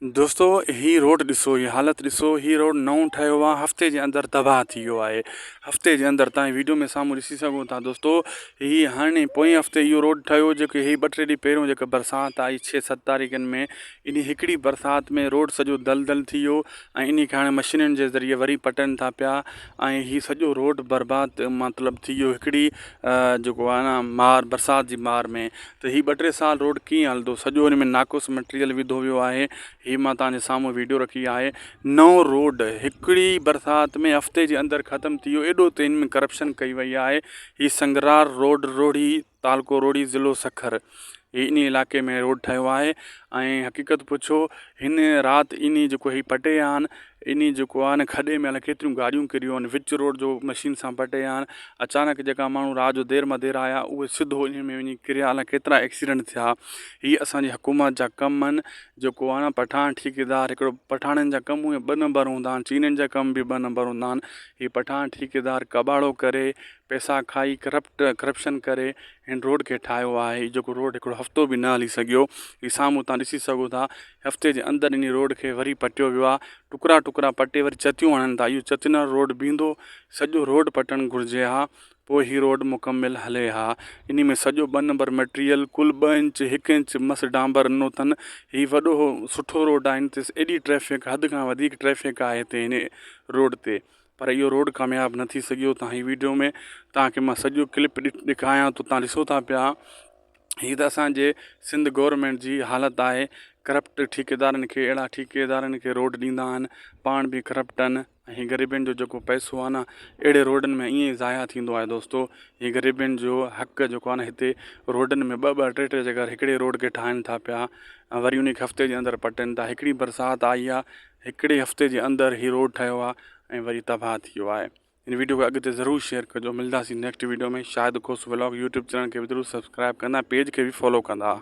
दोस्तों ही रोड ॾिसो, ही हालत ॾिसो, ही रोड नओं ठहियो आहे, हफ़्ते जे अंदरि तबाह थी वियो आहे। हफ़्ते जे अंदरि तव्हां वीडियो में साम्हूं ॾिसी सघो था दोस्तो, ही हाणे पोएं हफ़्ते इहो रोड ठहियो, जेके ही 2-3 ॾींहं पहिरियों जेका बरसाति आई 6-7 तारीख़नि में, इन हिकिड़ी बरसाति में रोड सॼो दलदल थी वियो ऐं इन खे हाणे मशीनुनि जे ज़रिए वरी पटनि था पिया ऐं ही सॼो रोड बर्बादु मतिलबु थी वियो हिकिड़ी जेको आहे न मार बरसाति जी मार में। त ही 2-3 साल रोड कीअं हलंदो, सॼो हिन में नाक़ुस मटीरियल विधो वियो आहे। ही मां तव्हांजे साम्हूं वीडियो रखी आहे। नओं रोड हिकिड़ी बरसाति में हफ़्ते जे अंदरि ख़तमु थी वियो, एॾो त हिन में करप्शन कई वई आहे। ही संगरार रोड रोड़ी तालको रोड़ी ज़िलो सखर, ही इन इलाइक़े में रोड ठहियो आहे। ऐं हक़ीक़त पुछो, हिन राति इन जेको ही पटे आहिनि, इन जेको आहे न खॾे में हाणे केतिरियूं गाॾियूं किरियूं आहिनि, विच रोड जो मशीन सां पटे आहिनि। अचानक जेका माण्हू राति जो देरि मदेर आया उहे सिधो इन में वञी किरिया, अलाए केतिरा एक्सीडेंट थिया। ही असांजी हुकूमत जा कम आहिनि, जेको आहे न पठान ठेकेदार, हिकिड़ो पठाणनि जा कम उहे 2 नंबर हूंदा आहिनि, चीननि जा कम बि 2 नंबर हूंदा आहिनि। ही पठान ठेकेदार कबाड़ो करे, पैसा खाई, करप्शन करे हिन रोड खे ठाहियो आहे। ही जेको रोड हिकिड़ो हफ़्तो बि न हली सघियो, ही साम्हूं तव्हां ॾिसी सघो था। हफ़्ते जे अंदरि इन रोड खे वरी पटियो वियो आहे, टुकड़ा टुकड़ा पटे वरी चतियूं हणनि था। इहो चतिनर रोड बीहंदो, सॼो रोड पटणु घुरिजे हा, पोइ ही रोड मुकमिल हले हा। इन में सॼो 2 नंबर मटीरियल, कुल 2 इंच 1 इंच मस डांबर ॾिनो अथनि। ही वॾो सुठो रोड आहे, हिन ते एॾी ट्रैफ़िक, हद खां वधीक ट्रैफ़िक आहे हिते हिन रोड ते, पर इहो रोड कामयाबु न थी सघियो। तव्हां ही वीडियो में तव्हांखे मां सॼो क्लिप ॾेखारियां थो, तव्हां ॾिसो था पिया। हीअ त असांजे सिंध गवर्नमेंट जी हालत आहे। करप्ट ठेकेदारनि खे, अहिड़ा ठेकेदारनि खे रोड ॾींदा आहिनि, पाण बि करप्ट आहिनि। ऐं ग़रीबनि जो जेको पैसो आहे न, अहिड़े रोडनि में ईअं ई ज़ाया थींदो आहे दोस्तो। ही ग़रीबनि जो हक़ जेको आहे न, हिते रोडनि में 2-2 3-3 जॻह हिकिड़े रोड खे ठाहिनि था पिया, वरी उन खे हफ़्ते जे अंदरि पटनि था। हिकिड़ी बरसाति आई आहे, हिकिड़े हफ़्ते जे अंदरि ही रोड ठहियो आहे ऐं वरी तबाह थी वियो आहे। इन वीडियो खे अॻिते ज़रूरु शेयर कजो। मिलंदासीं नेक्स्ट वीडियो में। शाहिद खोस व्लॉग यूट्यूब चैनल खे बि ज़रूरु सब्सक्राइब कंदा, पेज खे बि फॉलो कंदा।